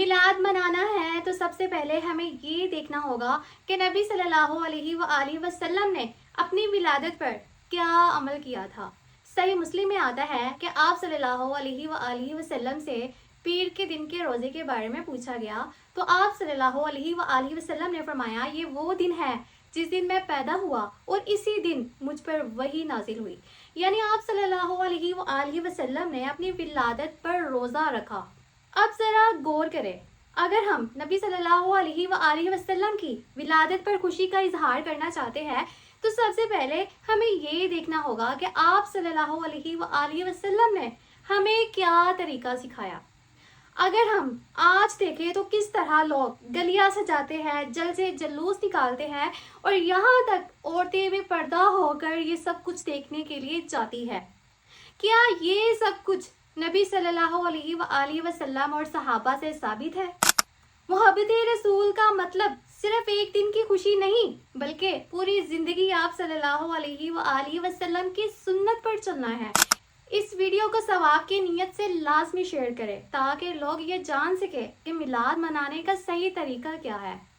मिलाद मनाना है तो सबसे पहले हमें ये देखना होगा कि नबी सल्लल्लाहु अलैहि वसल्लम ने अपनी विलादत पर क्या अमल किया था। सही मुस्लिम में आता है कि आप सल्लल्लाहु अलैहि वसल्लम से पीर के दिन के रोज़े के बारे में पूछा गया तो आप सल्लल्लाहु अलैहि वसल्लम ने फरमाया, ये वो दिन है जिस दिन मैं पैदा हुआ और इसी दिन मुझ पर वही नाजिल हुई। यानी आप सल्लल्लाहु अलैहि वसल्लम ने अपनी विलादत पर रोज़ा रखा। अब ज़रा गौर करें, अगर हम नबी सल्लल्लाहु अलैहि वसल्लम की विलादत पर खुशी का इजहार करना चाहते हैं तो सबसे पहले हमें ये देखना होगा कि आप सल्लल्लाहु अलैहि वसल्लम ने हमें क्या तरीका सिखाया। अगर हम आज देखें तो किस तरह लोग गलियां सजाते हैं, जल से जलूस निकालते हैं और यहाँ तक औरतें भी पर्दा होकर ये सब कुछ देखने के लिए जाती है। क्या ये सब कुछ नबी सल्लल्लाहु अलैहि वसल्लम और सहाबा से साबित है? मोहब्बत रसूल का मतलब सिर्फ एक दिन की खुशी नहीं, बल्कि पूरी जिंदगी आप सल्लल्लाहु अलैहि वसल्लम की सुन्नत पर चलना है। इस वीडियो को सवाब की नीयत से लाजमी शेयर करें ताकि लोग ये जान सके कि मिलाद मनाने का सही तरीका क्या है।